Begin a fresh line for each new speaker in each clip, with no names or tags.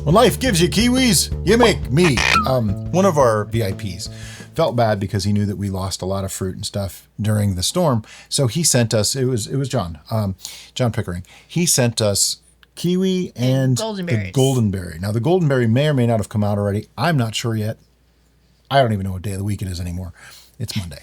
When life gives you kiwis, you make mead. One of our VIPs felt bad because he knew that we lost a lot of fruit and stuff during the storm. So he sent us, it was John Pickering. He sent us kiwi and the goldenberry. Now the goldenberry may or may not have come out already. I'm not sure yet. I don't even know what day of the week it is anymore. It's Monday.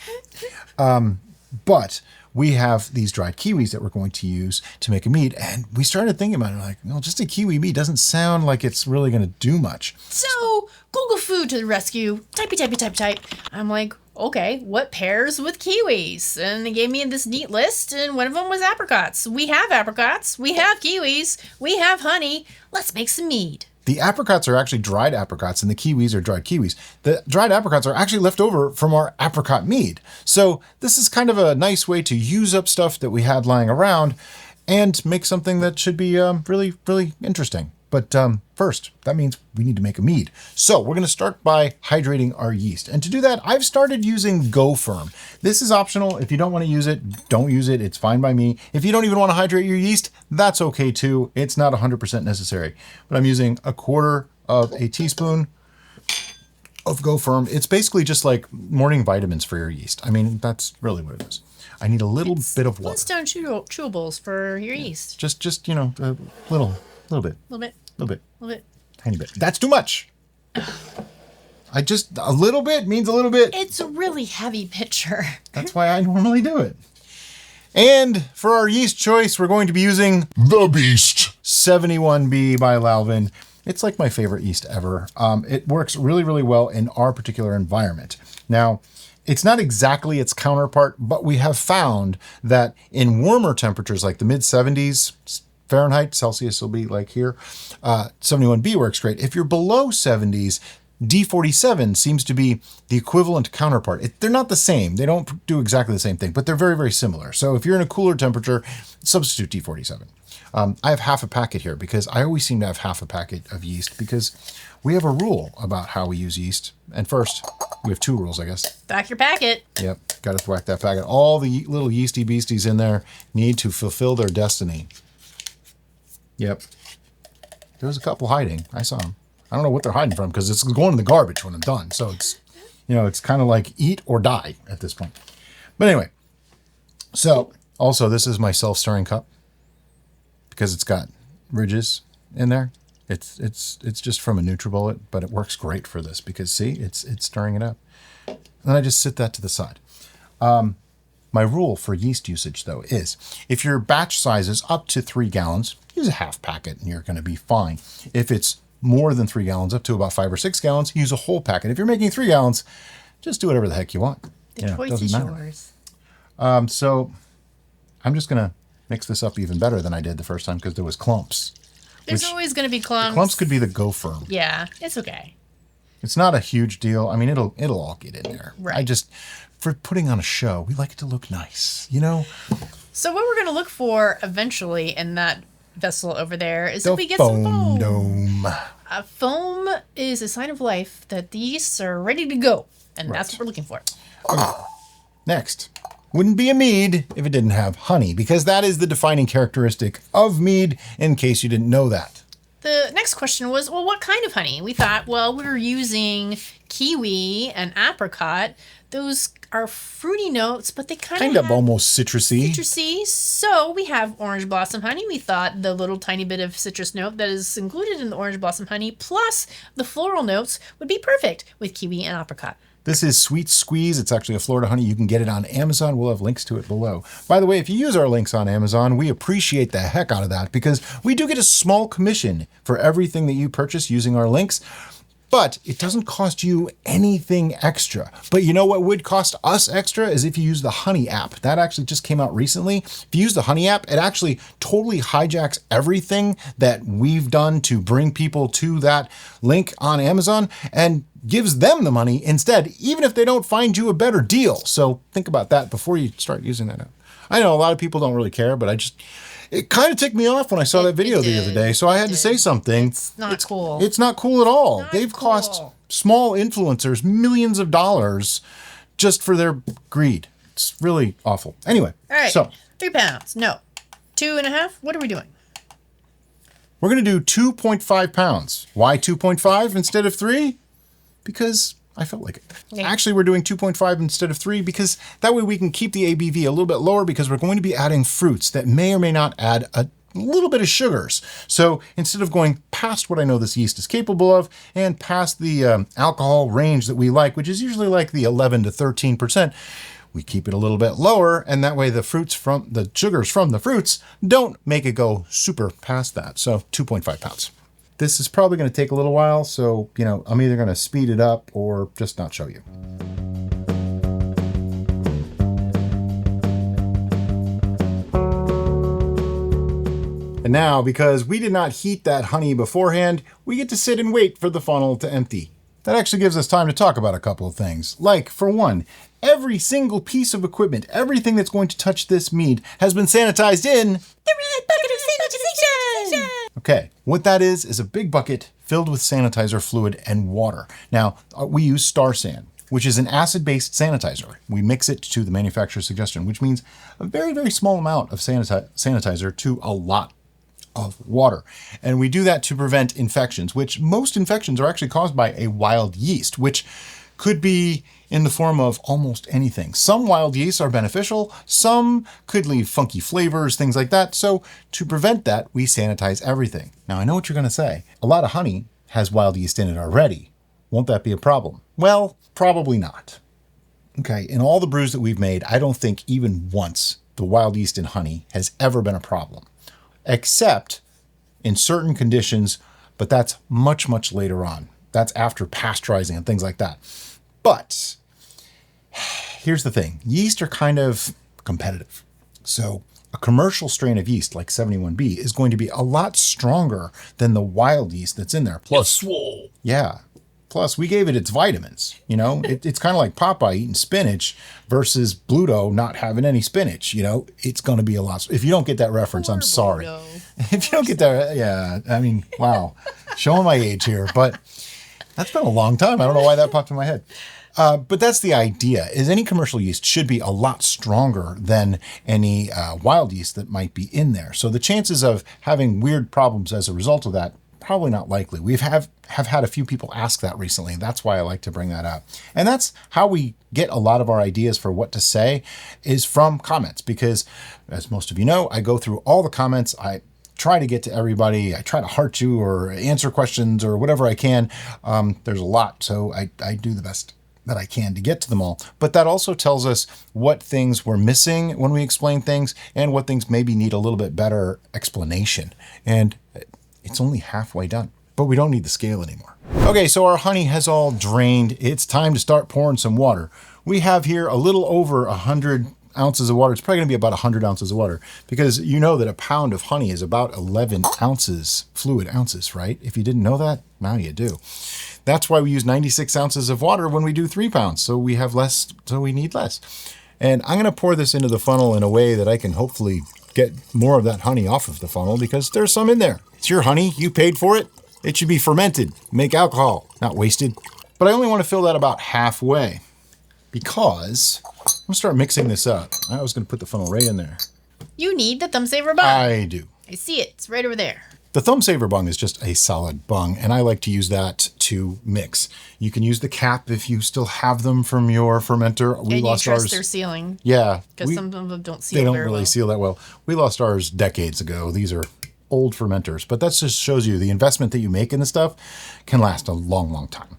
But we have these dried kiwis that we're going to use to make a mead. And we started thinking about it, like, well, just a kiwi mead doesn't sound like it's really going to do much.
So Google Food to the rescue. Type. I'm like, okay, what pairs with kiwis? And they gave me this neat list, and one of them was apricots. We have apricots. We have kiwis. We have honey. Let's make some mead.
The apricots are actually dried apricots and the kiwis are dried kiwis. The dried apricots are actually left over from our apricot mead. So this is kind of a nice way to use up stuff that we had lying around and make something that should be really, really interesting. But first, that means we need to make a mead. So we're going to start by hydrating our yeast. And to do that, I've started using Go Firm. This is optional. If you don't want to use it, don't use it. It's fine by me. If you don't even want to hydrate your yeast, that's okay too. It's not 100% necessary. But I'm using 1/4 teaspoon of Go Firm. It's basically just like morning vitamins for your yeast. I mean, that's really what it is. I need a little bit of water.
Flintstone chewables for your yeast.
Just you know, a little bit.
Little bit.
Tiny bit. That's too much. A little bit means a little bit.
It's a really heavy pitcher.
That's why I normally do it. And for our yeast choice, we're going to be using The Beast 71B by Lalvin. It's like my favorite yeast ever. It works really, really well in our particular environment. Now, it's not exactly its counterpart, but we have found that in warmer temperatures like the mid 70s, Fahrenheit, Celsius will be like here. 71B works great. If you're below 70s, D47 seems to be the equivalent counterpart. They're not the same. They don't do exactly the same thing, but they're very, very similar. So if you're in a cooler temperature, substitute D47. I have half a packet here because I always seem to have half a packet of yeast because we have a rule about how we use yeast. And first, we have 2 rules, I guess.
Back your packet.
Yep, got to thwack that packet. All the little yeasty beasties in there need to fulfill their destiny. Yep. There was a couple hiding. I saw them. I don't know what they're hiding from because it's going in the garbage when I'm done. So it's, it's kind of like eat or die at this point. But anyway, so also this is my self-stirring cup because it's got ridges in there. It's just from a NutriBullet, but it works great for this because see, it's stirring it up. And then I just sit that to the side. My rule for yeast usage, though, is if your batch size is up to 3 gallons, use a half packet and you're going to be fine. If it's more than 3 gallons, up to about 5 or 6 gallons, use a whole packet. If you're making 3 gallons, just do whatever the heck you want.
The choice is yours.
So I'm just going to mix this up even better than I did the first time because there was clumps.
There's always going to be clumps.
The clumps could be the Go Firm.
Yeah, it's okay.
It's not a huge deal. I mean, it'll all get in there.
Right.
For putting on a show, we like it to look nice,
So what we're going to look for eventually in that vessel over there is
the
if we get some foam.
Dome.
Foam is a sign of life that the yeasts are ready to go, and that's what we're looking for.
Okay. Next, wouldn't be a mead if it didn't have honey, because that is the defining characteristic of mead, in case you didn't know that.
The next question was, well, what kind of honey? We thought, well, we're using kiwi and apricot. Those are fruity notes, but they kind of
almost citrusy.
So we have orange blossom honey. We thought the little tiny bit of citrus note that is included in the orange blossom honey plus the floral notes would be perfect with kiwi and apricot.
This is Sweet Squeeze. It's actually a Florida honey. You can get it on Amazon. We'll have links to it below. By the way, if you use our links on Amazon, we appreciate the heck out of that because we do get a small commission for everything that you purchase using our links. But it doesn't cost you anything extra. But you know what would cost us extra is if you use the Honey app. That actually just came out recently. If you use the Honey app, it actually totally hijacks everything that we've done to bring people to that link on Amazon and gives them the money instead, even if they don't find you a better deal. So think about that before you start using that app. I know a lot of people don't really care, but it kind of ticked me off when I saw that video the other day, so I had to say something.
It's not cool.
It's not cool at all. They've cost small influencers millions of dollars just for their greed. It's really awful. Anyway,
all right.
So
3 pounds. No. 2.5. What are we doing?
We're going to do 2.5 pounds. Why 2.5 instead of 3? Because I felt like it.
Okay.
Actually, we're doing 2.5 instead of 3 because that way we can keep the ABV a little bit lower because we're going to be adding fruits that may or may not add a little bit of sugars. So instead of going past what I know this yeast is capable of and past the alcohol range that we like, which is usually like the 11 to 13%, we keep it a little bit lower, and that way the sugars from the fruits don't make it go super past that. So 2.5 pounds. This is probably going to take a little while, so I'm either going to speed it up or just not show you. And now, because we did not heat that honey beforehand, we get to sit and wait for the funnel to empty. That actually gives us time to talk about a couple of things. Like, for one, every single piece of equipment, everything that's going to touch this mead has been sanitized in
The red bucket of sanitization!
Okay, what that is a big bucket filled with sanitizer fluid and water. Now, we use Star San, which is an acid-based sanitizer. We mix it to the manufacturer's suggestion, which means a very, very small amount of sanitizer to a lot of water. And we do that to prevent infections, which most infections are actually caused by a wild yeast, which could be in the form of almost anything. Some wild yeasts are beneficial, some could leave funky flavors, things like that. So to prevent that, we sanitize everything. Now I know what you're gonna say. A lot of honey has wild yeast in it already. Won't that be a problem? Well, probably not. Okay, in all the brews that we've made, I don't think even once the wild yeast in honey has ever been a problem, except in certain conditions, but that's much, much later on. That's after pasteurizing and things like that. But here's the thing. Yeast are kind of competitive. So a commercial strain of yeast like 71B is going to be a lot stronger than the wild yeast that's in there. Plus, yeah. Plus, we gave it its vitamins. It's kind of like Popeye eating spinach versus Bluto not having any spinach. It's going to be a lot. If you don't get that reference, I'm sorry. If you don't get that, yeah, I mean, wow. Showing my age here, but that's been a long time. I don't know why that popped in my head. But that's the idea, is any commercial yeast should be a lot stronger than any wild yeast that might be in there. So the chances of having weird problems as a result of that, probably not likely. We have had a few people ask that recently, and that's why I like to bring that up. And that's how we get a lot of our ideas for what to say, is from comments, because as most of you know, I go through all the comments. I try to get to everybody. I try to heart you or answer questions or whatever I can. There's a lot, so I do the best that I can to get to them all. But that also tells us what things we're missing when we explain things and what things maybe need a little bit better explanation. And it's only halfway done, but we don't need the scale anymore. Okay, so our honey has all drained. It's time to start pouring some water. We have here a little over 100 ounces of water. It's probably gonna be about 100 ounces of water, because you know that a pound of honey is about 11 ounces, fluid ounces, right? If you didn't know that, now you do. That's why we use 96 ounces of water when we do 3 pounds. So we have less, so we need less. And I'm gonna pour this into the funnel in a way that I can hopefully get more of that honey off of the funnel, because there's some in there. It's your honey, you paid for it. It should be fermented, make alcohol, not wasted. But I only want to fill that about halfway, because I'm gonna start mixing this up. I was gonna put the funnel right in there.
You need the thumb saver bung.
I do.
I see it. It's right over there.
The thumb saver bung is just a solid bung, and I like to use that to mix. You can use the cap if you still have them from your fermenter. We lost
you trust
ours.
their sealing.
Yeah.
Because some of them don't seal
They don't
very
really
well.
seal that well. We lost ours decades ago. These are old fermenters, but that just shows you the investment that you make in the stuff can last a long, long time.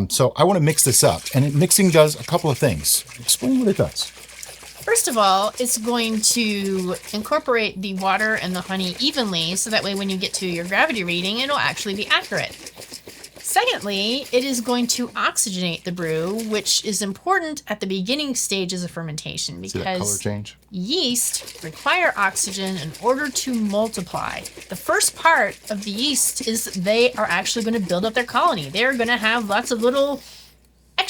So I want to mix this up, and mixing does a couple of things. Explain what it does.
First of all, it's going to incorporate the water and the honey evenly, so that way when you get to your gravity reading, it'll actually be accurate. Secondly, it is going to oxygenate the brew, which is important at the beginning stages of fermentation,
See that color
because
change?
yeast require oxygen in order to multiply. The first part of the yeast is they are actually going to build up their colony. They're going to have lots of little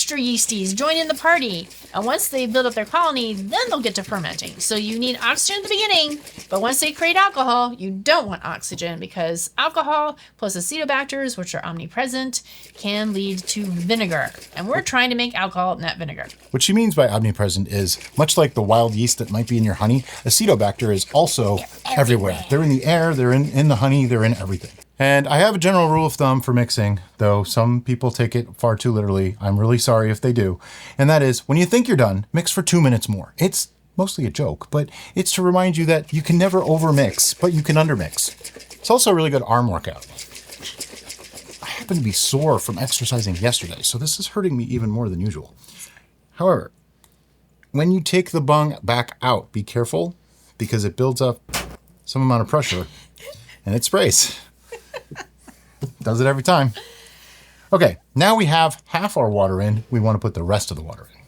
extra yeasties join in the party. And once they build up their colony, then they'll get to fermenting. So you need oxygen at the beginning, but once they create alcohol, you don't want oxygen because alcohol plus acetobacters, which are omnipresent, can lead to vinegar. And we're trying to make alcohol, not vinegar.
What she means by omnipresent is, much like the wild yeast that might be in your honey, acetobacter is also everywhere. They're in the air, they're in the honey, they're in everything. And I have a general rule of thumb for mixing, though some people take it far too literally. I'm really sorry if they do. And that is, when you think you're done, mix for 2 minutes more. It's mostly a joke, but it's to remind you that you can never overmix, but you can undermix. It's also a really good arm workout. I happen to be sore from exercising yesterday, so this is hurting me even more than usual. However, when you take the bung back out, be careful because it builds up some amount of pressure and it sprays. Does it every time. Okay, now we have half our water in. We want to put the rest of the water in.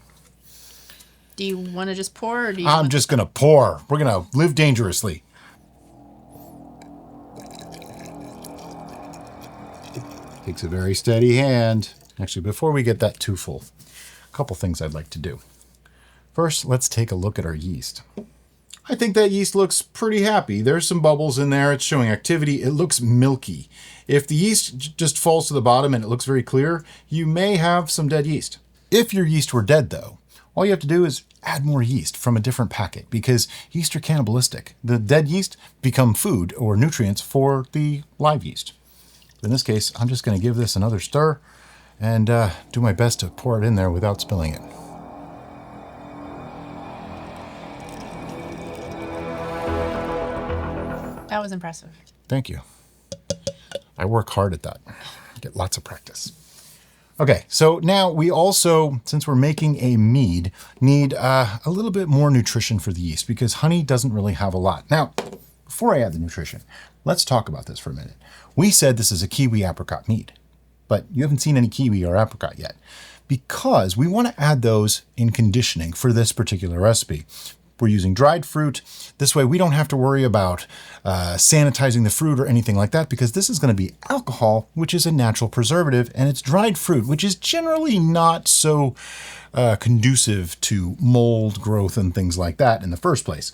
Do you want to just pour or do you
I'm just going to pour. We're going to live dangerously. Takes a very steady hand. Actually, before we get that too full, a couple things I'd like to do. First, let's take a look at our yeast. I think that yeast looks pretty happy. There's some bubbles in there. It's showing activity. It looks milky. If the yeast just falls to the bottom and it looks very clear, you may have some dead yeast. If your yeast were dead, though, all you have to do is add more yeast from a different packet because yeast are cannibalistic. The dead yeast become food or nutrients for the live yeast. In this case, I'm just going to give this another stir and do my best to pour it in there without spilling it.
That was impressive.
Thank you. I work hard at that. Get lots of practice. Okay, so now we also, since we're making a mead, need a little bit more nutrition for the yeast because honey doesn't really have a lot. Now, before I add the nutrition, let's talk about this for a minute. We said this is a kiwi apricot mead, but you haven't seen any kiwi or apricot yet because we want to add those in conditioning for this particular recipe. We're using dried fruit. This way we don't have to worry about sanitizing the fruit or anything like that because this is going to be alcohol, which is a natural preservative, and it's dried fruit, which is generally not so conducive to mold growth and things like that in the first place.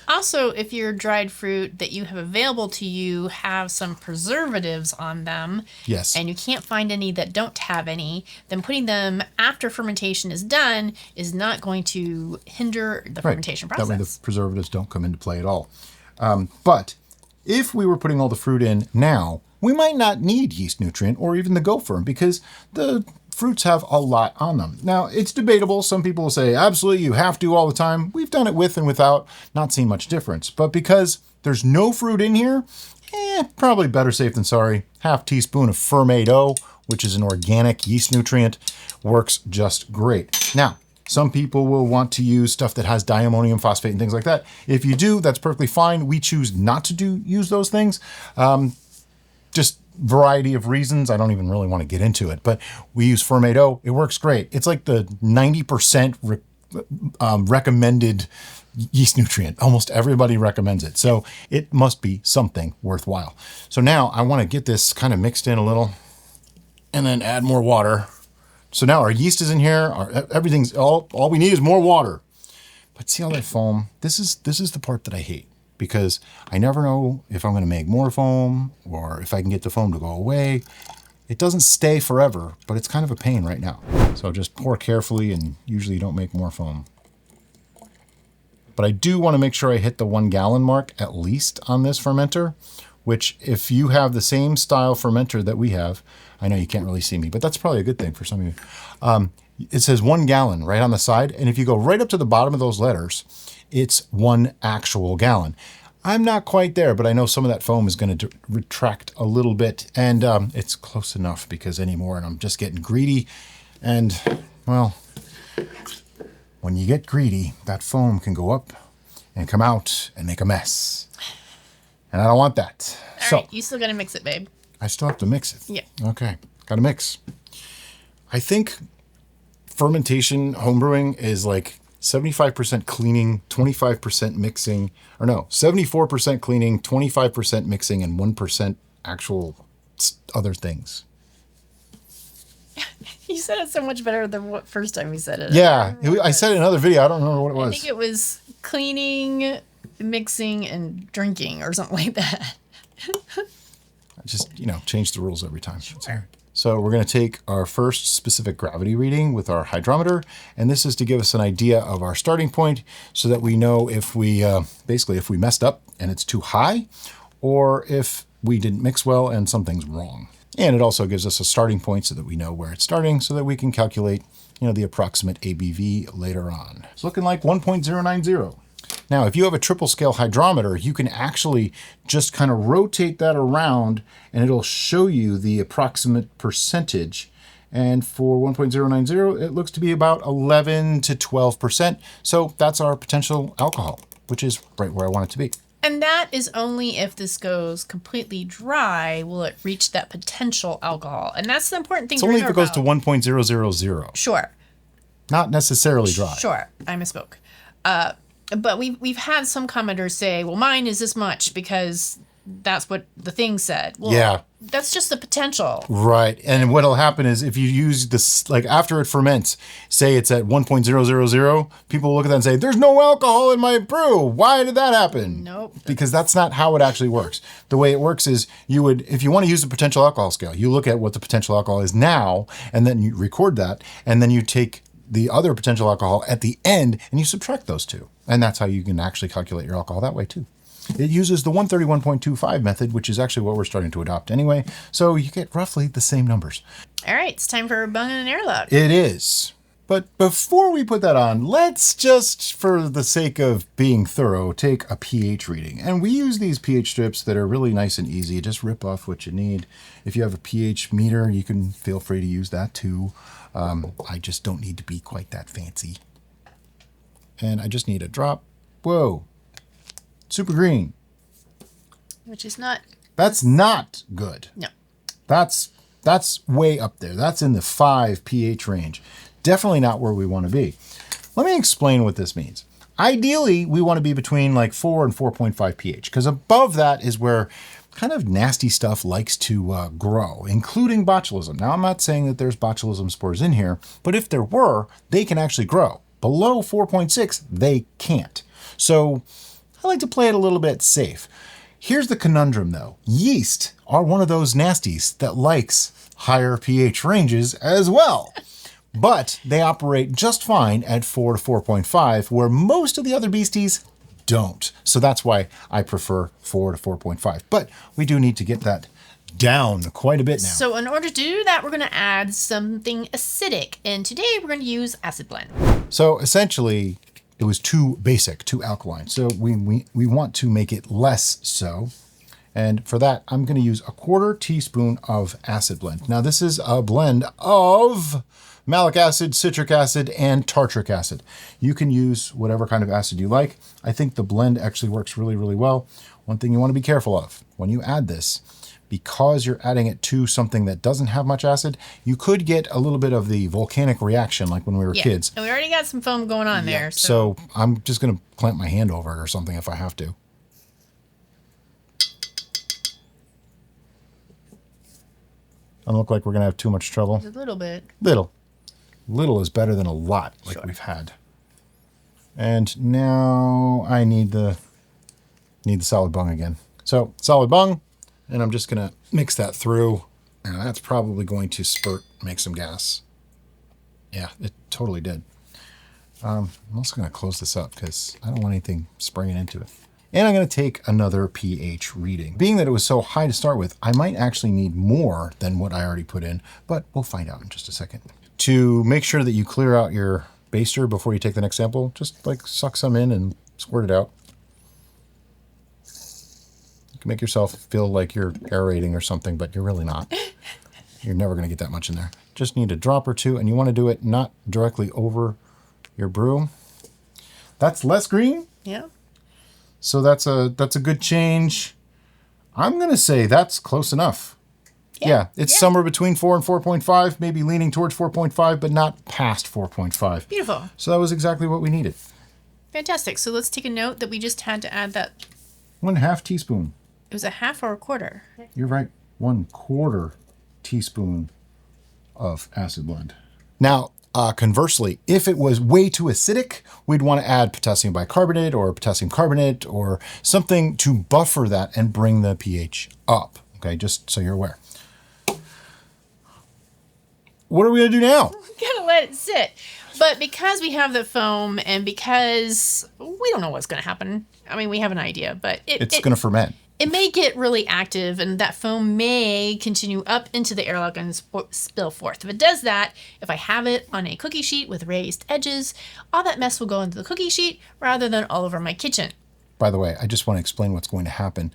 Also, if your dried fruit that you have available to you have some preservatives on them,
Yes.
and you can't find any that don't have any, then putting them after fermentation is done is not going to hinder the fermentation process.
That way the preservatives don't come into play at all. But if we were putting all the fruit in now, we might not need yeast nutrient or even the gopher because the fruits have a lot on them. Now, it's debatable. Some people will say, absolutely, you have to all the time. We've done it with and without, not seen much difference. But because there's no fruit in here, probably better safe than sorry. Half teaspoon of ferment, which is an organic yeast nutrient, works just great. Now, some people will want to use stuff that has diammonium phosphate and things like that. If you do, that's perfectly fine. We choose not to use those things. Just variety of reasons. I don't even really want to get into it, but we use ferment. It works great. It's like the 90% recommended yeast nutrient. Almost everybody recommends it. So it must be something worthwhile. So now I want to get this kind of mixed in a little and then add more water. So now our yeast is in here. Everything's all we need is more water. But see all that foam? This is the part that I hate because I never know if I'm going to make more foam or if I can get the foam to go away. It doesn't stay forever, but it's kind of a pain right now. So just pour carefully and usually you don't make more foam. But I do want to make sure I hit the 1 gallon mark at least on this fermenter, which if you have the same style fermenter that we have, I know you can't really see me, but that's probably a good thing for some of you. It says 1 gallon right on the side. And if you go right up to the bottom of those letters, it's 1 actual gallon. I'm not quite there, but I know some of that foam is going to retract a little bit. And it's close enough because anymore, and I'm just getting greedy. And, well, when you get greedy, that foam can go up and come out and make a mess. And I don't want that.
All right, you still got to mix it, babe.
I still have to mix it.
Yeah.
Okay, got to mix. I think fermentation, homebrewing is like 75% cleaning, 25% mixing, or no, 74% cleaning, 25% mixing, and 1% actual other things.
You said it so much better than what first time you said it.
Yeah, I said it in another video. I don't remember what it
I
was.
think it was cleaning, mixing, and drinking or something like that.
I just, change the rules every time.
Sure.
So we're going to take our first specific gravity reading with our hydrometer, and this is to give us an idea of our starting point so that we know if we, basically if we messed up and it's too high, or if we didn't mix well and something's wrong. And it also gives us a starting point so that we know where it's starting so that we can calculate, the approximate ABV later on. It's looking like 1.090. Now, if you have a triple scale hydrometer, you can actually just kind of rotate that around and it'll show you the approximate percentage. And for 1.090, it looks to be about 11 to 12%. So that's our potential alcohol, which is right where I want it to be.
And that is only if this goes completely dry will it reach that potential alcohol. And that's the important thing
It's
to
only if
remember
it goes to 1.000.
Sure.
Not necessarily dry.
Sure. I misspoke. But we've had some commenters say, well, mine is this much because that's what the thing said. Well,
Yeah.
That's just the potential.
Right. And what'll happen is if you use this, like after it ferments, say it's at 1.000, people look at that and say, there's no alcohol in my brew. Why did that happen?
Nope.
Because that's not how it actually works. The way it works is you would, if you want to use the potential alcohol scale, you look at what the potential alcohol is now, and then you record that, and then you take the other potential alcohol at the end and you subtract those two. And that's how you can actually calculate your alcohol that way too. It uses the 131.25 method, which is actually what we're starting to adopt anyway. So you get roughly the same numbers.
All right, it's time for a bung and an airlock.
It is. But before we put that on, let's just, for the sake of being thorough, take a pH reading. And we use these pH strips that are really nice and easy. You just rip off what you need. If you have a pH meter, you can feel free to use that too. I just don't need to be quite that fancy. And I just need a drop. Whoa. Super green.
Which is not.
That's not good.
No.
That's way up there. That's in the 5 pH range. Definitely not where we want to be. Let me explain what this means. Ideally, we want to be between like 4 and 4.5 pH, because above that is where kind of nasty stuff likes to grow, including botulism. Now, I'm not saying that there's botulism spores in here, but if there were, they can actually grow. Below 4.6, they can't. So I like to play it a little bit safe. Here's the conundrum though. Yeast are one of those nasties that likes higher pH ranges as well. But they operate just fine at 4 to 4.5, where most of the other beasties don't. So that's why I prefer 4 to 4.5. But we do need to get that down quite a bit now.
So in order to do that, we're going to add something acidic. And today we're going to use acid blend.
So essentially, it was too basic, too alkaline. So we want to make it less so. And for that, I'm going to use a 1/4 teaspoon of acid blend. Now, this is a blend of malic acid, citric acid, and tartric acid. You can use whatever kind of acid you like. I think the blend actually works really, really well. One thing you want to be careful of when you add this, because you're adding it to something that doesn't have much acid, you could get a little bit of the volcanic reaction like when we were kids.
And we already got some foam going on there.
So I'm just going to clamp my hand over it or something if I have to. Doesn't look like we're going to have too much trouble.
A little bit.
Little is better than a lot, like we've had. And now I need the solid bung again. So solid bung, and I'm just going to mix that through. And that's probably going to spurt, make some gas. Yeah, it totally did. I'm also going to close this up because I don't want anything spraying into it. And I'm going to take another pH reading. Being that it was so high to start with, I might actually need more than what I already put in, but we'll find out in just a second. To make sure that you clear out your baster before you take the next sample, just like suck some in and squirt it out. You can make yourself feel like you're aerating or something, but you're really not. You're never going to get that much in there. Just need a drop or two, and you want to do it not directly over your brew. That's less green.
Yeah.
So that's a good change. I'm going to say that's close enough. Yeah, it's somewhere between 4 and 4.5, maybe leaning towards 4.5, but not past 4.5.
Beautiful.
So that was exactly what we needed.
Fantastic. So let's take a note that we just had to add that.
1/2 teaspoon.
It was a half or a quarter.
You're right. 1/4 teaspoon of acid blend. Now, conversely, if it was way too acidic, we'd want to add potassium bicarbonate or potassium carbonate or something to buffer that and bring the pH up. Okay, just so you're aware. What are we going to do now?
Gotta let it sit. But because we have the foam and because we don't know what's going to happen, I mean, we have an idea, but
it's going to ferment.
It may get really active and that foam may continue up into the airlock and spill forth. If it does that, if I have it on a cookie sheet with raised edges, all that mess will go into the cookie sheet rather than all over my kitchen.
By the way, I just want to explain what's going to happen.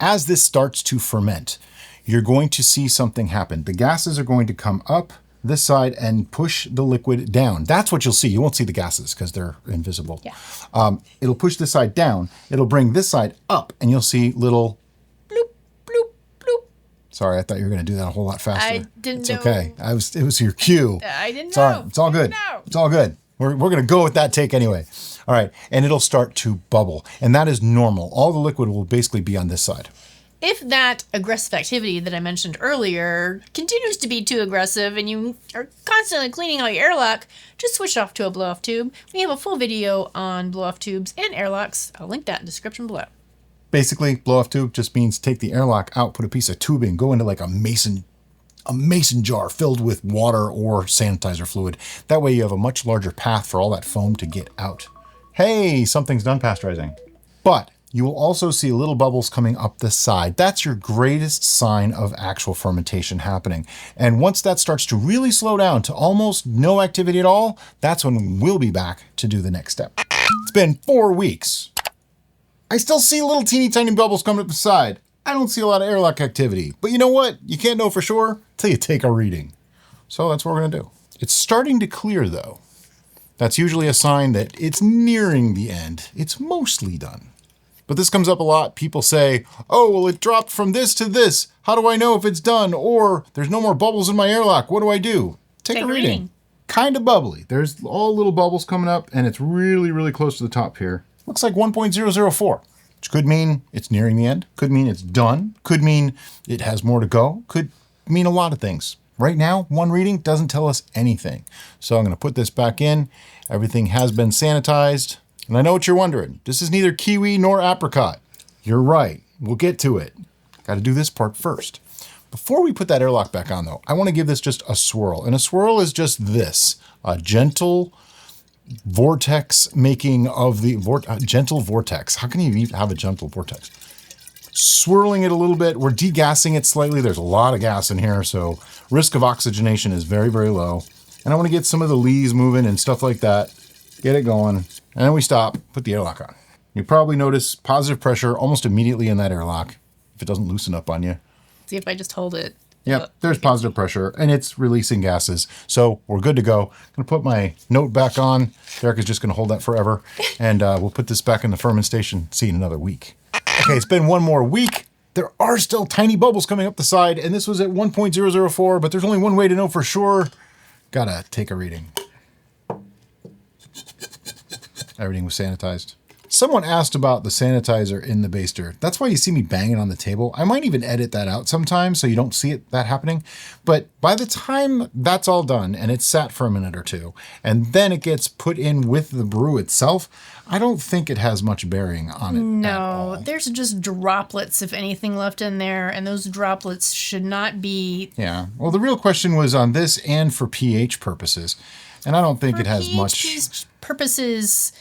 As this starts to ferment, you're going to see something happen. The gases are going to come up this side and push the liquid down. That's what you'll see. You won't see the gases because they're invisible.
Yeah.
It'll push this side down. It'll bring this side up and you'll see little
bloop, bloop, bloop.
Sorry, I thought you were going to do that a whole lot faster.
I didn't know.
It's okay. It was your cue.
I didn't
It's all
know.
right. It's all good. It's all good. We're going to go with that take anyway. All right. And it'll start to bubble. And that is normal. All the liquid will basically be on this side.
If that aggressive activity that I mentioned earlier continues to be too aggressive and you are constantly cleaning out your airlock, just switch off to a blow-off tube. We have a full video on blow-off tubes and airlocks. I'll link that in the description below.
Basically, blow-off tube just means take the airlock out, put a piece of tubing, go into like a mason jar filled with water or sanitizer fluid. That way you have a much larger path for all that foam to get out. Hey, something's done pasteurizing. But you will also see little bubbles coming up the side. That's your greatest sign of actual fermentation happening. And once that starts to really slow down to almost no activity at all, that's when we'll be back to do the next step. It's been 4 weeks. I still see little teeny tiny bubbles coming up the side. I don't see a lot of airlock activity. But you know what? You can't know for sure until you take a reading. So that's what we're gonna do. It's starting to clear though. That's usually a sign that it's nearing the end. It's mostly done. But this comes up a lot. People say, oh, well, it dropped from this to this. How do I know if it's done? Or there's no more bubbles in my airlock. What do I do? Take a reading. Kind of bubbly. There's all little bubbles coming up and it's really, really close to the top here. Looks like 1.004, which could mean it's nearing the end. Could mean it's done. Could mean it has more to go. Could mean a lot of things. Right now, one reading doesn't tell us anything. So I'm going to put this back in. Everything has been sanitized. And I know what you're wondering. This is neither kiwi nor apricot. You're right. We'll get to it. Got to do this part first. Before we put that airlock back on, though, I want to give this just a swirl. And a swirl is just this, a gentle vortex making of the gentle vortex. How can you even have a gentle vortex? Swirling it a little bit. We're degassing it slightly. There's a lot of gas in here, so risk of oxygenation is very, very low. And I want to get some of the lees moving and stuff like that. Get it going. And then we stop, put the airlock on. You probably notice positive pressure almost immediately in that airlock if it doesn't loosen up on you.
See if I just hold it.
Yep, there's positive pressure and it's releasing gases. So we're good to go. I'm gonna put my note back on. Derek is just gonna hold that forever. And we'll put this back in the ferment station, see you in another week. Okay, it's been one more week. There are still tiny bubbles coming up the side and this was at 1.004, but there's only one way to know for sure. Gotta take a reading. Everything was sanitized. Someone asked about the sanitizer in the baster. That's why you see me banging on the table. I might even edit that out sometimes so you don't see that happening. But by the time that's all done and it's sat for a minute or two, and then it gets put in with the brew itself, I don't think it has much bearing on it.
No, there's just droplets, if anything, left in there, and those droplets should not be...
Yeah, well, the real question was on this and for pH purposes. And I don't think it has much...
For pH purposes...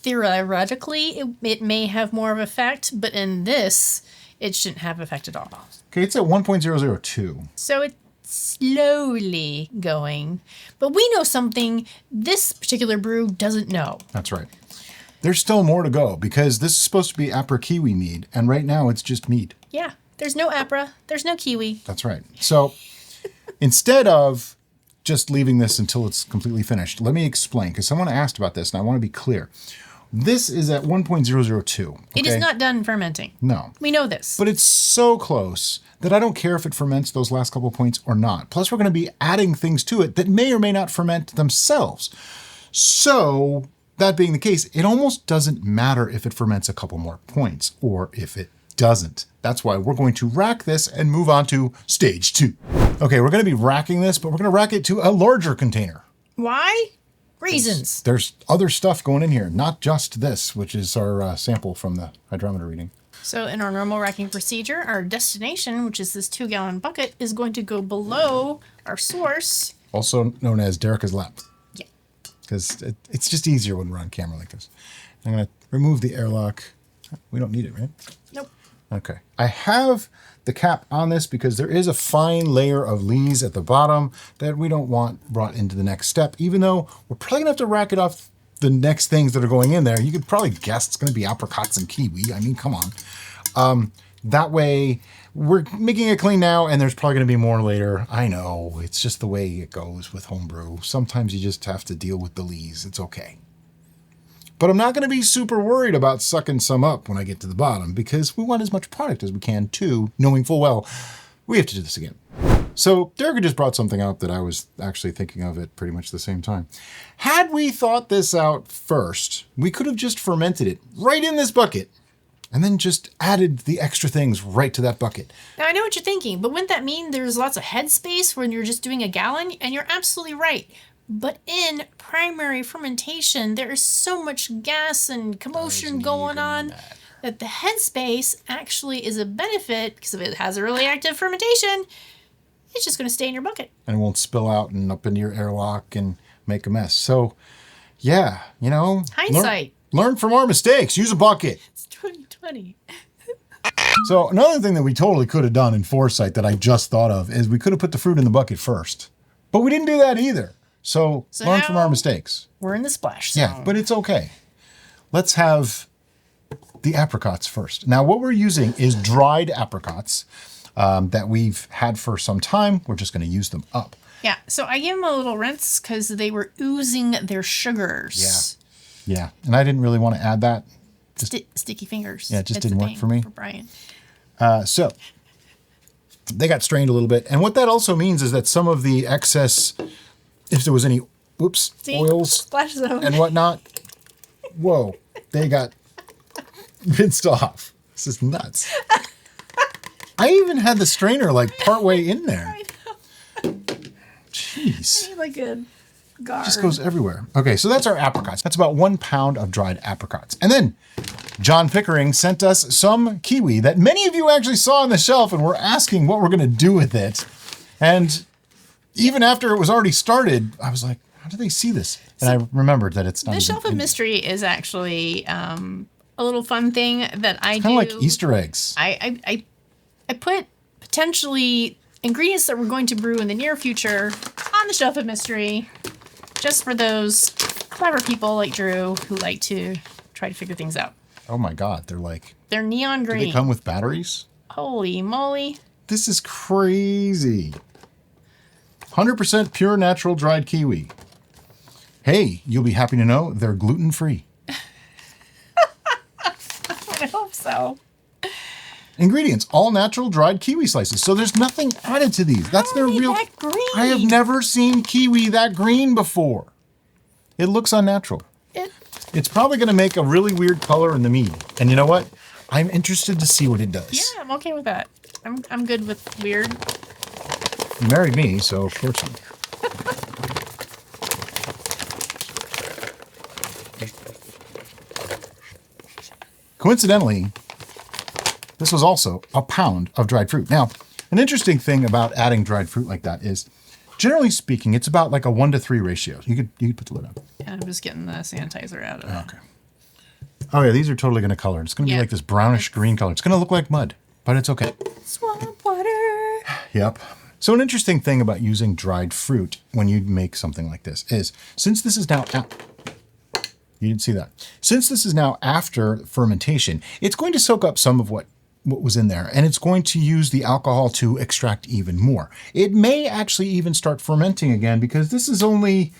Theoretically, it may have more of effect, but in this, it shouldn't have effect at all.
Okay, it's at 1.002.
So it's slowly going. But we know something this particular brew doesn't know.
That's right. There's still more to go because this is supposed to be Aprikiwi Mead, and right now it's just mead.
Yeah, there's no apra, there's no kiwi.
That's right. So instead of just leaving this until it's completely finished, let me explain, because someone asked about this, and I want to be clear. This is at 1.002. Okay?
It is not done fermenting.
No.
We know this.
But it's so close that I don't care if it ferments those last couple of points or not. Plus, we're going to be adding things to it that may or may not ferment themselves. So, that being the case, it almost doesn't matter if it ferments a couple more points or if it doesn't. That's why we're going to rack this and move on to stage 2. Okay, we're going to be racking this, but we're going to rack it to a larger container.
Why? Reasons.
There's other stuff going in here, not just this, which is our sample from the hydrometer reading.
So in our normal racking procedure, our destination, which is this 2-gallon bucket, is going to go below our source.
Also known as Derica's lap.
Yeah.
Because it's just easier when we're on camera like this. I'm going to remove the airlock. We don't need it, right?
Nope.
Okay. I have the cap on this because there is a fine layer of lees at the bottom that we don't want brought into the next step, even though we're probably going to have to rack it off the next things that are going in there. You could probably guess it's going to be apricots and kiwi. I mean, come on. That way, we're making it clean now, and there's probably going to be more later. I know, it's just the way it goes with homebrew. Sometimes you just have to deal with the lees. It's okay. But I'm not going to be super worried about sucking some up when I get to the bottom, because we want as much product as we can too, knowing full well we have to do this again. So Derica just brought something out that I was actually thinking of at pretty much the same time. Had we thought this out first, we could have just fermented it right in this bucket and then just added the extra things right to that bucket.
Now, I know what you're thinking, but wouldn't that mean there's lots of headspace when you're just doing a gallon? And you're absolutely right. But in primary fermentation, there is so much gas and commotion going on that the headspace actually is a benefit, because if it has a really active fermentation, it's just going to stay in your bucket.
And it won't spill out and up into your airlock and make a mess. So, yeah, you know.
Hindsight.
Learn from our mistakes. Use a bucket.
It's 2020.
So another thing that we totally could have done in foresight that I just thought of is we could have put the fruit in the bucket first. But we didn't do that either. So learn from our mistakes.
We're in the splash zone.
Yeah, but it's okay. Let's have the apricots first. Now, what we're using is dried apricots that we've had for some time. We're just going to use them up.
Yeah, so I gave them a little rinse because they were oozing their sugars.
Yeah, and I didn't really want to add that.
Sticky fingers.
Yeah, it just didn't work for me.
For Brian.
So they got strained a little bit. And what that also means is that some of the excess, if there was any, oils
Splash zone.
and whatnot, whoa, they got rinsed off. This is nuts. I even had the strainer like partway in there.
I know.
Jeez.
I need like a guard.
Just goes everywhere. Okay, so that's our apricots. That's about 1 pound of dried apricots. And then John Pickering sent us some kiwi that many of you actually saw on the shelf and were asking what we're going to do with it. And even after it was already started, I was like, how do they see this? And I remembered that it's not.
The Shelf of Mystery is actually a little fun thing that I do.
Kind of like Easter eggs.
I put potentially ingredients that we're going to brew in the near future on the Shelf of Mystery, just for those clever people like Drew who like to try to figure things out.
Oh my God, they're
neon green.
Do they come with batteries?
Holy moly.
This is crazy. 100% pure natural dried kiwi. Hey, you'll be happy to know they're gluten-free.
I hope so.
Ingredients, all natural dried kiwi slices. So there's nothing added to these. That's their real.
That green?
I have never seen kiwi that green before. It looks unnatural. It's probably going to make a really weird color in the mead. And you know what? I'm interested to see what it does.
Yeah, I'm okay with that. I'm good with weird.
You married me, so of course. Coincidentally, this was also a pound of dried fruit. Now, an interesting thing about adding dried fruit like that is, generally speaking, it's about like a 1-to-3 ratio. You could put the lid on.
Yeah, I'm just getting the sanitizer out of it.
Okay. Oh yeah, these are totally going to color. It's going to be like this brownish green color. It's going to look like mud, but it's okay.
Swamp water.
Yep. So an interesting thing about using dried fruit when you make something like this is, since this is now you didn't see that. Since this is now after fermentation, it's going to soak up some of what was in there, and it's going to use the alcohol to extract even more. It may actually even start fermenting again, because this is only,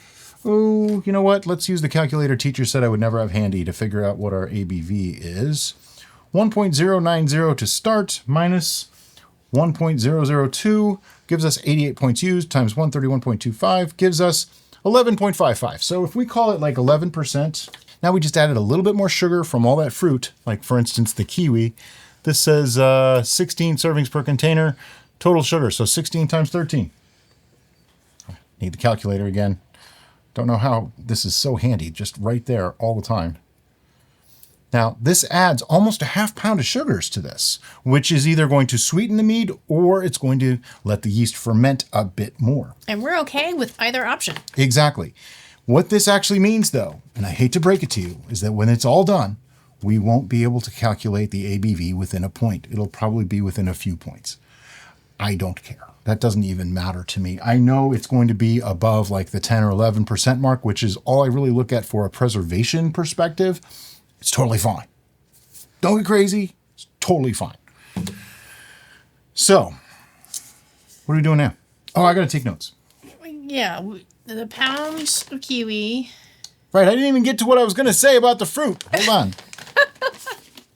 you know what? Let's use the calculator teacher said I would never have handy to figure out what our ABV is. 1.090 to start minus 1.002 gives us 88 points used times 131.25 gives us 11.55. So if we call it like 11%, now we just added a little bit more sugar from all that fruit, like for instance, the kiwi. This says 16 servings per container, total sugar. So 16 times 13. Need the calculator again. Don't know how this is so handy, just right there all the time. Now, this adds almost a half pound of sugars to this, which is either going to sweeten the mead or it's going to let the yeast ferment a bit more.
And we're okay with either option.
Exactly. What this actually means, though, and I hate to break it to you, is that when it's all done, we won't be able to calculate the ABV within a point. It'll probably be within a few points. I don't care. That doesn't even matter to me. I know it's going to be above like the 10 or 11% mark, which is all I really look at for a preservation perspective. It's totally fine. Don't get crazy. It's totally fine. So, what are we doing now? Oh, I got to take notes.
Yeah, the pound of kiwi.
Right, I didn't even get to what I was going to say about the fruit. Hold on.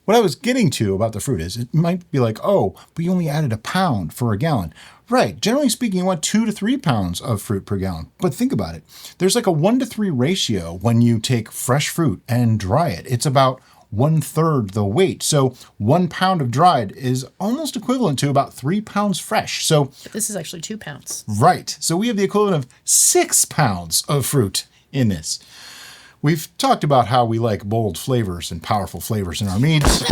What I was getting to about the fruit is it might be like, oh, but you only added a pound for a gallon. Right, generally speaking, you want 2 to 3 pounds of fruit per gallon. But think about it. There's like a 1 to 3 ratio when you take fresh fruit and dry it. It's about 1/3 the weight. So 1 pound of dried is almost equivalent to about 3 pounds fresh. So
This is actually 2 pounds.
right, so we have the equivalent of 6 pounds of fruit in this. We've talked about how we like bold flavors and powerful flavors in our meads.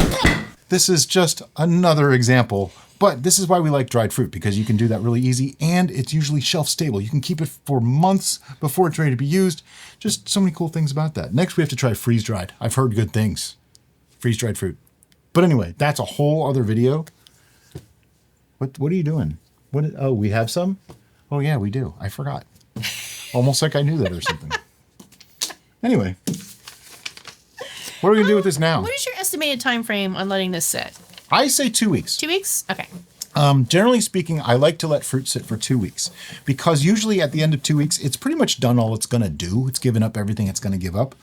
This is just another example, but this is why we like dried fruit, because you can do that really easy and it's usually shelf stable. You can keep it for months before it's ready to be used. Just so many cool things about that. Next, we have to try freeze dried. I've heard good things. Freeze dried fruit. But anyway, that's a whole other video. What are you doing? Oh, we have some? Oh yeah, we do. I forgot. Almost like I knew that or something. Anyway, what are we gonna do with this now?
What is your estimated time frame on letting this sit?
I say 2 weeks.
2 weeks? Okay.
Generally speaking, I like to let fruit sit for 2 weeks because usually at the end of 2 weeks, it's pretty much done all it's gonna do. It's given up everything it's gonna give up.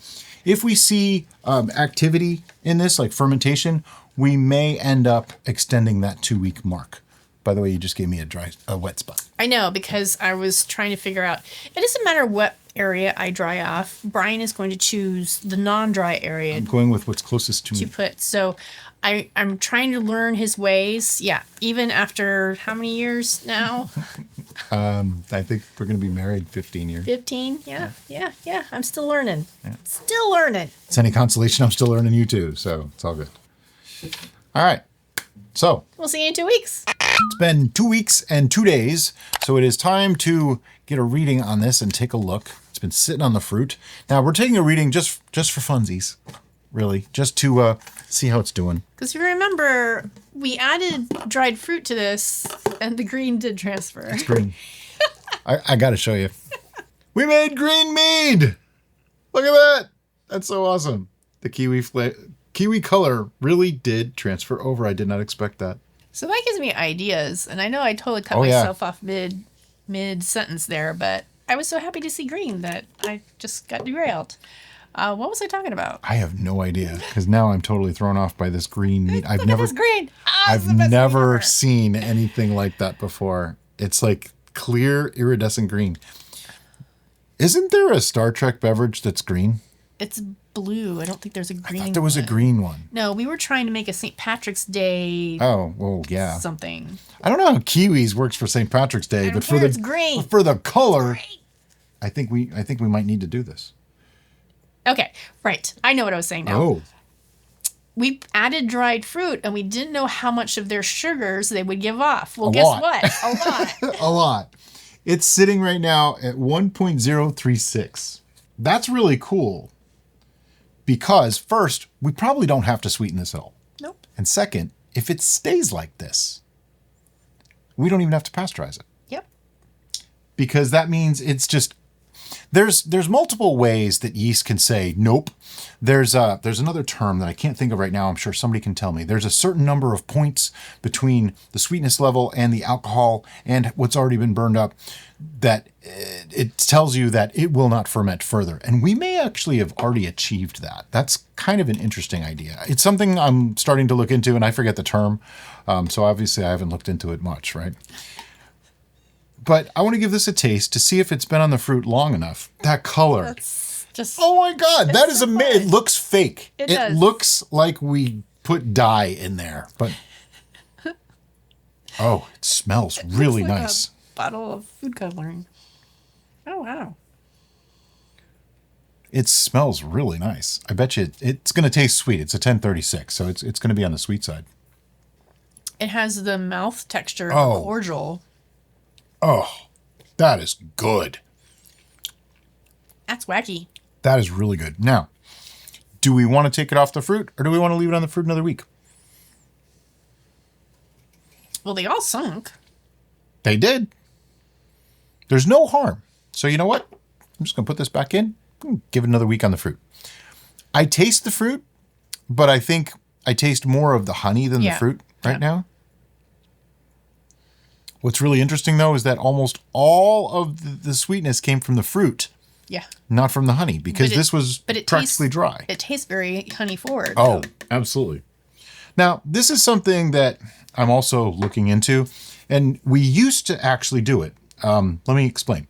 If we see activity in this, like fermentation, we may end up extending that 2-week mark. By the way, you just gave me a wet spot.
I know, because I was trying to figure out, it doesn't matter what area I dry off. Brian is going to choose the non-dry area
I'm going with what's closest to
to
me.
put. So I'm trying to learn his ways. Yeah, even after how many years now?
I think we're going to be married 15 years.
15? Yeah. I'm still learning. Yeah. Still learning.
It's any consolation, I'm still learning you too, so it's all good. All right, so
We'll see you in 2 weeks.
it's been 2 weeks and 2 days, so it is time to get a reading on this and take a look. It's been sitting on the fruit. Now we're taking a reading just for funsies, really, just to see how it's doing.
Because if you remember, we added dried fruit to this, and the green did transfer.
It's green. I got to show you. We made green mead. Look at that. That's so awesome. The kiwi color really did transfer over. I did not expect that.
So that gives me ideas, and I know I totally cut
yeah.
myself off mid sentence there, but I was so happy to see green that I just got derailed. What was I talking about?
I have no idea because now I'm totally thrown off by this green meat.
Look at this green. Oh, it's
I've
the best
never
green ever.
seen anything like that before. It's like clear iridescent green. Isn't there a Star Trek beverage that's green?
It's blue. I don't think there's a green.
I thought there was a
one.
green one.
No, we were trying to make a St. Patrick's Day
Oh, well, yeah.
something.
I don't know how kiwis works for St. Patrick's Day,
don't
but for
care, it's green.
for the color, I think we might need to do this.
Okay, right. I know what I was saying now.
Oh,
We added dried fruit, and we didn't know how much of their sugars they would give off. Well,
A
guess
lot.
what? A lot.
a lot. It's sitting right now at 1.036. That's really cool because first, we probably don't have to sweeten this at all.
Nope.
And second, if it stays like this, we don't even have to pasteurize it
Yep.
because that means it's just there's multiple ways that yeast can say nope. There's another term that I can't think of right now. I'm sure somebody can tell me. There's a certain number of points between the sweetness level and the alcohol and what's already been burned up that it tells you that it will not ferment further. And we may actually have already achieved that. That's kind of an interesting idea. It's something I'm starting to look into, and I forget the term. So obviously I haven't looked into it much, right? But I want to give this a taste to see if it's been on the fruit long enough. That color.
That's just.
Oh my God, that is
so
amazing. It
fun.
looks fake.
It does.
looks like we put dye in there, but Oh, it smells really
Looks like
nice.
a bottle of food coloring. Oh, wow.
It smells really nice. I bet you it's going to taste sweet. It's a 1036, so it's going to be on the sweet side.
It has the mouth texture of
Oh.
a cordial.
Oh, that is good.
That's wacky.
That is really good. Now, do we want to take it off the fruit or do we want to leave it on the fruit another week?
Well, they all sunk.
They did. There's no harm. So you know what? I'm just going to put this back in. Give it another week on the fruit. I taste the fruit, but I think I taste more of the honey than the fruit right now. What's really interesting, though, is that almost all of the sweetness came from the fruit.
Yeah.
Not from the honey, because this was practically dry.
It tastes very honey forward.
Oh, absolutely. Now, this is something that I'm also looking into, and we used to actually do it. Let me explain.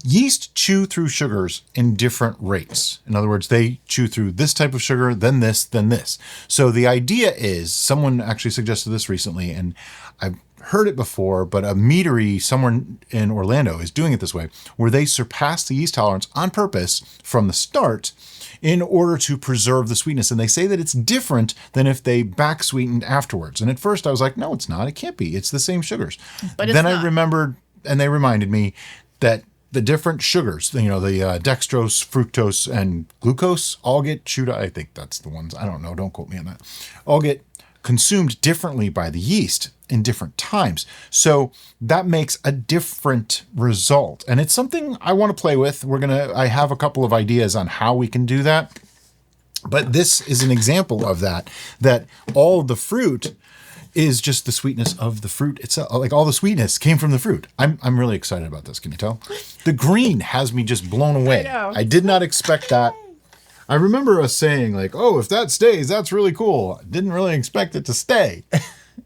Yeast chew through sugars in different rates. In other words, they chew through this type of sugar, then this, then this. So the idea is, someone actually suggested this recently, and I've heard it before, but a meadery somewhere in Orlando is doing it this way, where they surpass the yeast tolerance on purpose from the start in order to preserve the sweetness. And they say that it's different than if they back sweetened afterwards. And at first I was like, no, it's not. It can't be. It's the same sugars. But then I remembered, and they reminded me that the different sugars, the dextrose, fructose, and glucose all get chewed out. I think that's the ones. I don't know. Don't quote me on that. All get consumed differently by the yeast in different times. So that makes a different result. And it's something I want to play with. I have a couple of ideas on how we can do that. But this is an example of that all of the fruit is just the sweetness of the fruit itself. Like all the sweetness came from the fruit. I'm really excited about this. Can you tell? The green has me just blown away.
I know.
I did not expect that. I remember us saying like, oh, if that stays, that's really cool. I didn't really expect it to stay.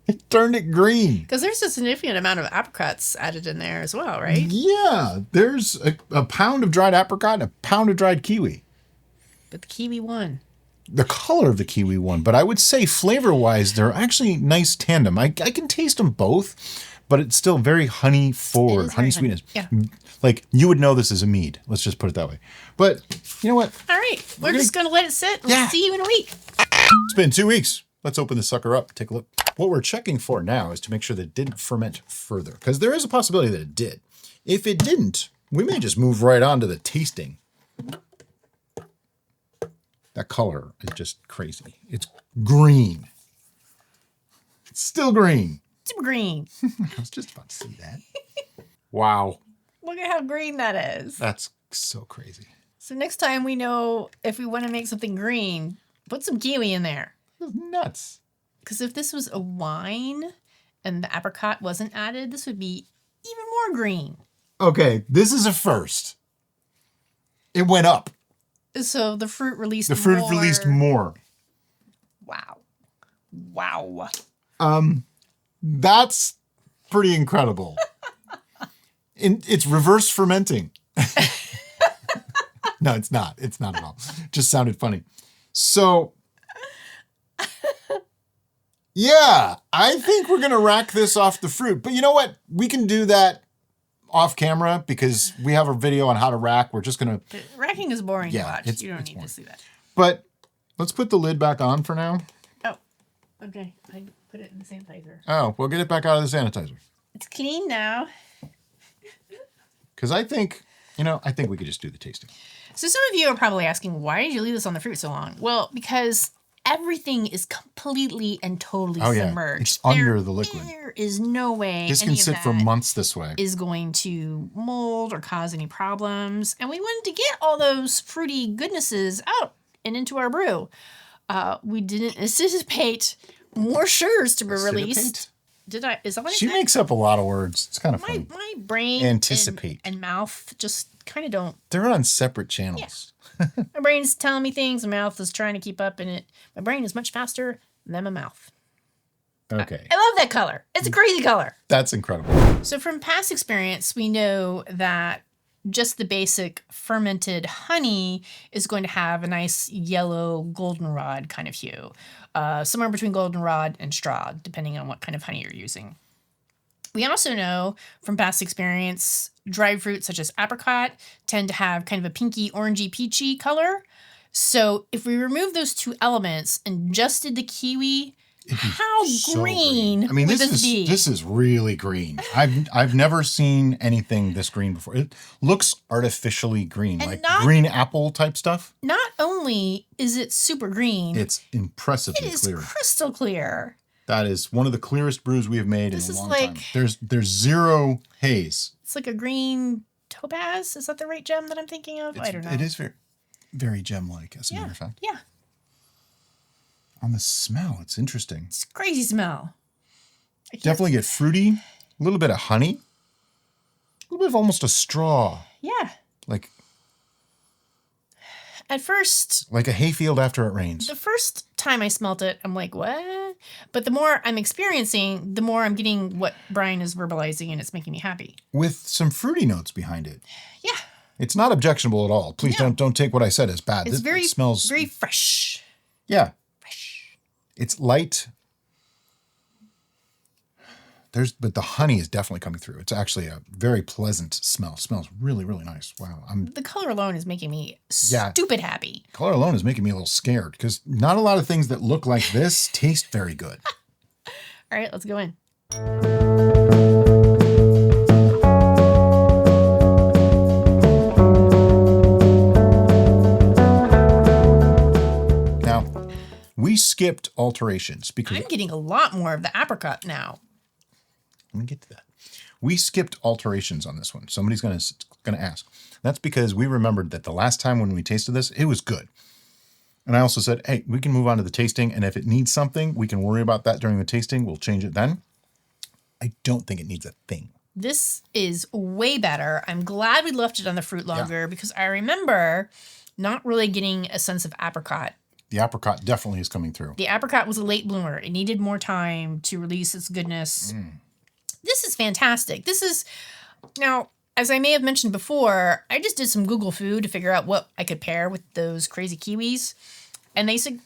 It turned it green.
Because there's a significant amount of apricots added in there as well, right?
Yeah. There's a pound of dried apricot and a pound of dried kiwi.
But the kiwi won.
The color of the kiwi one, but I would say flavor-wise, they're actually nice tandem. I can taste them both, but it's still very honey forward, honey sweetness.
Yeah.
Like you would know this is a mead. Let's just put it that way. But you know what?
All right. We're just going to let it sit. We'll see you in a week.
It's been 2 weeks. Let's open this sucker up. Take a look. What we're checking for now is to make sure that it didn't ferment further, because there is a possibility that it did. If it didn't, we may just move right on to the tasting. That color is just crazy. It's green. It's still green.
It's green.
I was just about to say that. Wow.
Look at how green that is.
That's so crazy.
So next time we know if we want to make something green, put some kiwi in there.
That's nuts.
Because if this was a wine and the apricot wasn't added, this would be even more green.
Okay, this is a first. It went up.
So the fruit released more.
The fruit released more.
Wow. Wow.
That's pretty incredible. It's reverse fermenting. No, it's not. It's not at all. Just sounded funny. So, yeah, I think we're going to rack this off the fruit. But you know what? We can do that off camera because we have a video on how to rack. We're just going to...
Racking is boring to watch. You don't need
boring.
to see that.
But let's put the lid back on for now.
Oh, okay. I put it in the sanitizer.
Oh, we'll get it back out of the sanitizer.
It's clean now.
Because I think we could just do the tasting.
So some of you are probably asking, why did you leave this on the fruit so long? Well, because everything is completely and totally submerged.
It's under the liquid.
There is no way
This can sit for months this way.
Is going to mold or cause any problems. And we wanted to get all those fruity goodnesses out and into our brew. We didn't anticipate more sugars to be released. Is that what I said?
She makes up a lot of words. It's kind of funny.
My brain
Anticipate.
and mouth just kind of don't.
They're on separate channels.
Yeah. My brain's telling me things. My mouth is trying to keep up in it. My brain is much faster than my mouth.
Okay.
I love that color. It's a crazy color.
That's incredible.
So from past experience, we know that just the basic fermented honey is going to have a nice yellow goldenrod kind of hue, somewhere between goldenrod and straw, depending on what kind of honey you're using. We also know from past experience, dried fruits such as apricot tend to have kind of a pinky, orangey, peachy color. So if we remove those two elements and just did the kiwi, how
so
green
I mean,
would
this
be?
is really green. I've never seen anything this green before. It looks artificially green,
And
like
not-
green apple type stuff.
Not only is it super green,
It's impressively
it is
clear.
crystal clear.
That is one of the clearest brews we have made
This
in
is
a long
like-
time. There's zero haze.
It's like a green topaz. Is that the right gem that I'm thinking of? I don't know.
It is very gem-like, as a matter of fact.
Yeah.
On the smell, it's interesting.
It's a crazy smell. I can't-
Definitely get fruity, a little bit of honey, a little bit of almost a straw,
Yeah.
like
At first,
a hayfield after it rains.
the first time I smelt it, I'm like, what? But the more I'm experiencing, the more I'm getting what Brian is verbalizing, and it's making me happy.
With some fruity notes behind it.
Yeah.
It's not objectionable at all. Please
No.
don't take what I said as bad.
It's
It smells
very fresh.
yeah.
Fresh.
It's light. But the honey is definitely coming through. It's actually a very pleasant smell. Smells really, really nice. Wow.
The color alone is making me
Yeah.
stupid happy.
Color alone is making me a little scared because not a lot of things that look like this taste very good.
All right, let's go in.
Now, we skipped alterations because
I'm getting a lot more of the apricot now.
let me get to that. We skipped alterations on this one. Somebody's gonna ask. That's because we remembered that the last time when we tasted this, it was good. And I also said, hey, we can move on to the tasting, and if it needs something, we can worry about that during the tasting. We'll change it then. I don't think it needs a thing.
This is way better. I'm glad we left it on the fruit longer because I remember not really getting a sense of apricot.
The apricot definitely is coming through.
The apricot was a late bloomer. It needed more time to release its goodness. This is fantastic. This is, now, as I may have mentioned before, I just did some Google food to figure out what I could pair with those crazy kiwis. And the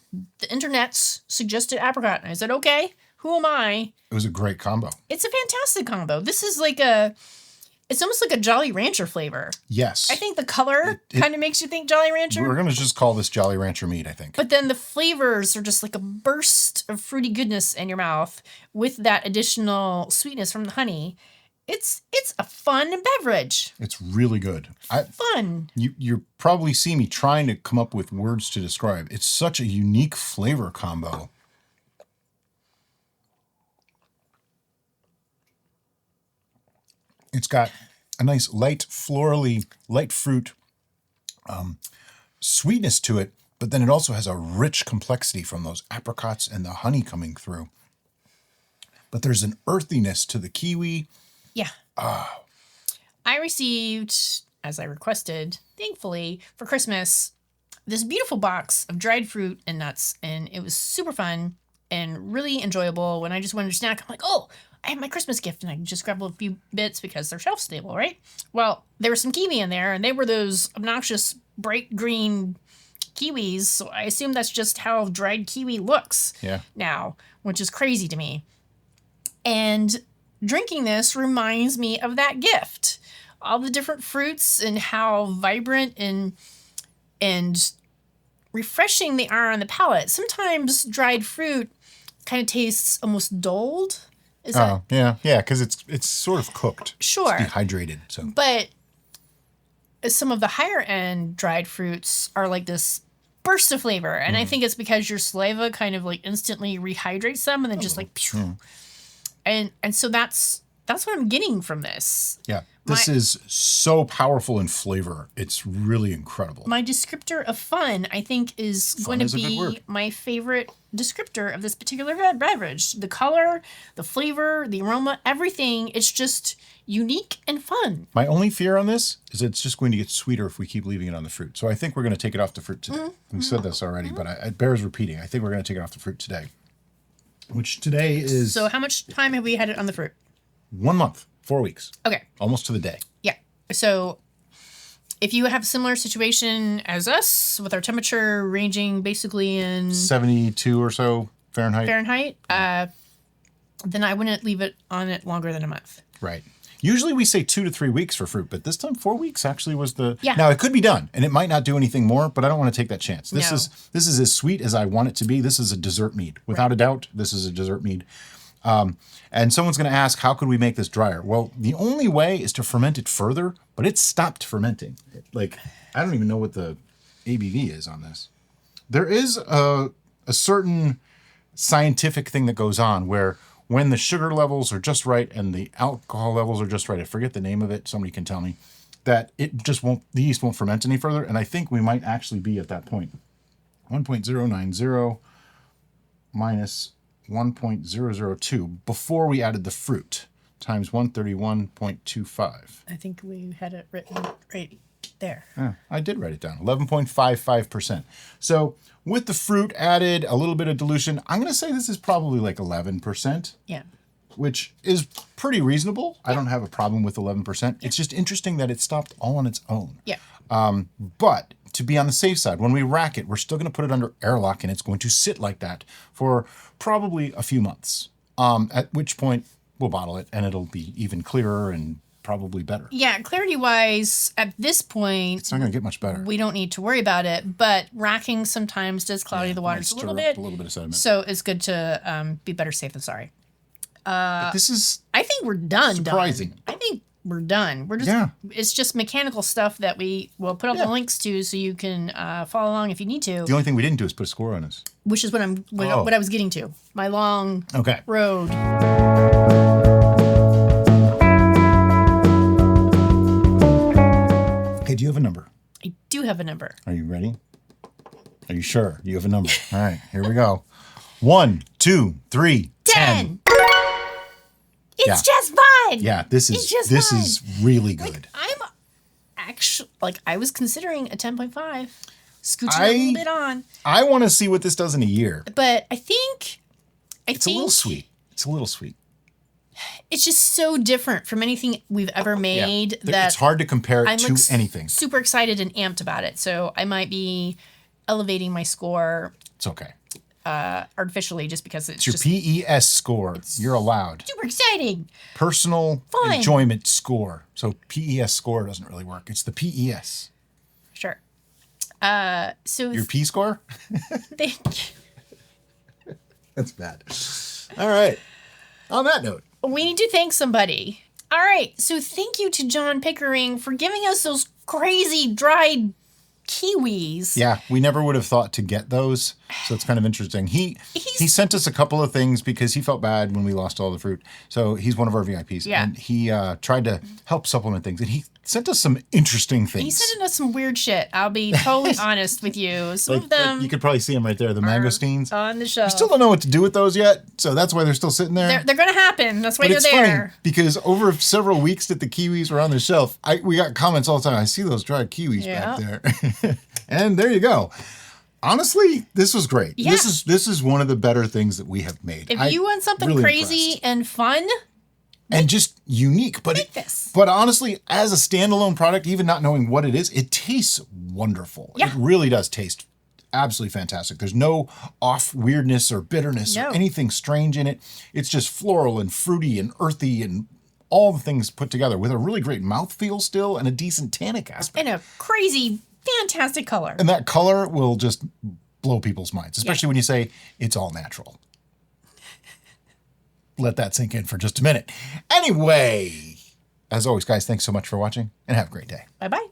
internet's suggested apricot. And I said, okay, who am I?
It was a great combo.
It's a fantastic combo. This is it's almost like a Jolly Rancher flavor.
Yes.
I think the color kind of makes you think Jolly Rancher.
We're going to just call this Jolly Rancher Mead, I think.
But then the flavors are just like a burst of fruity goodness in your mouth with that additional sweetness from the honey. It's a fun beverage.
It's really good.
Fun.
You probably see me trying to come up with words to describe. It's such a unique flavor combo. It's got a nice light fruit sweetness to it, but then it also has a rich complexity from those apricots and the honey coming through. But there's an earthiness to the kiwi.
Yeah. I received, as I requested, thankfully, for Christmas, this beautiful box of dried fruit and nuts. And it was super fun and really enjoyable. When I just wanted to snack, I'm like, oh, I have my Christmas gift. And I can just grab a few bits because they're shelf stable, right? Well, there was some kiwi in there, and they were those obnoxious bright green kiwis. So I assume that's just how dried kiwi looks now, which is crazy to me. And drinking this reminds me of that gift. All the different fruits and how vibrant and refreshing they are on the palate. Sometimes dried fruit kind of tastes almost dulled. Is that
yeah, because it's sort of cooked.
Sure.
It's dehydrated. So,
but some of the higher end dried fruits are like this burst of flavor, and I think it's because your saliva kind of like instantly rehydrates them, and then just like, pew. And so that's what I'm getting from this.
yeah, this is so powerful in flavor. It's really incredible.
My descriptor of fun, I think, is going
is
to
a good
be
word.
my favorite descriptor of this particular beverage. The color, the flavor, the aroma, everything. It's just unique and fun.
My only fear on this is it's just going to get sweeter if we keep leaving it on the fruit. So I think we're going to take it off the fruit today. We said this already, but it bears repeating. I think we're going to take it off the fruit today, which today is
So how much time have we had it on the fruit?
1 month, 4 weeks,
Okay.
almost to the day.
Yeah. So if you have a similar situation as us with our temperature ranging basically in
72 or so Fahrenheit.
Then I wouldn't leave it on it longer than a month.
Right. Usually we say 2 to 3 weeks for fruit, but this time 4 weeks actually was the...
Yeah.
Now, it could be done, and it might not do anything more, but I don't want to take that chance. This
No.
is as sweet as I want it to be. This is a dessert mead. Without a doubt, this is a dessert mead. And someone's going to ask, how could we make this drier? Well, the only way is to ferment it further, but it stopped fermenting. Like, I don't even know what the ABV is on this. There is a certain scientific thing that goes on where when the sugar levels are just right and the alcohol levels are just right, I forget the name of it, somebody can tell me, that it just won't, the yeast won't ferment any further. And I think we might actually be at that point. 1.090 minus 1.002 before we added the fruit times 131.25.
I think we had it written right there.
Yeah, I did write it down. 11.55%. So with the fruit added, a little bit of dilution, I'm going to say this is probably like 11%.
Yeah.
Which is pretty reasonable. I don't have a problem with 11%. Yeah. It's just interesting that it stopped all on its own.
Yeah.
But to be on the safe side, when we rack it, we're still going to put it under airlock, and it's going to sit like that for probably a few months. At which point we'll bottle it, and it'll be even clearer and probably better.
Yeah, clarity-wise, at this point,
it's not going to get much better.
We don't need to worry about it, but racking sometimes does cloudy the waters a little bit.
A little bit of sediment.
So it's good to be better safe than sorry.
But this is
I think we're done.
surprising.
I think we're done. We're just it's just mechanical stuff that we will put up the links to so you can follow along if you need to.
The only thing we didn't do is put a score on us.
Which is what I was getting to. My long road.
Okay, do you have a number?
I do have a number.
Are you ready? Are you sure? You have a number. All right, here we go. 1, 2, 3, 10.
It's just fine.
Yeah, this is really good.
Like, I'm actually I was considering a 10.5. Scooching a little bit on.
I want to see what this does in a year.
But I think
it's a little sweet. It's a little sweet.
It's just so different from anything we've ever made that
it's hard to compare it to anything.
Super excited and amped about it. So I might be elevating my score.
It's okay.
Artificially, just because it's
your
just
PES score. You're allowed.
Super exciting.
Personal enjoyment score. So PES score doesn't really work. It's the PES.
Sure. So
your P score?
Thank you.
That's bad. All right. On that note,
we need to thank somebody. All right. So thank you to John Pickering for giving us those crazy dried kiwis.
Yeah, we never would have thought to get those. So it's kind of interesting. He sent us a couple of things because he felt bad when we lost all the fruit. So he's one of our VIPs.
Yeah.
And he tried to help supplement things. And he sent us some interesting things.
He sent us some weird shit. I'll be totally honest with you. Some of them.
You could probably see them right there, the mangosteens.
On the shelf.
We still don't know what to do with those yet. So that's why they're still sitting there.
They're going to happen. That's why they're there.
Funny because over several weeks that the kiwis were on the shelf, we got comments all the time. I see those dried kiwis back there. And there you go. Honestly, this was great.
Yeah.
This is one of the better things that we have made.
If you want something really crazy and fun
and just unique, but honestly, as a standalone product, even not knowing what it is, it tastes wonderful. Yeah. It really does taste absolutely fantastic. There's no off weirdness or bitterness or anything strange in it. It's just floral and fruity and earthy and all the things put together with a really great mouthfeel still and a decent tannic aspect.
And a crazy fantastic color.
And that color will just blow people's minds, especially when you say it's all natural. Let that sink in for just a minute. Anyway, as always, guys, thanks so much for watching and have a great day.
Bye-bye.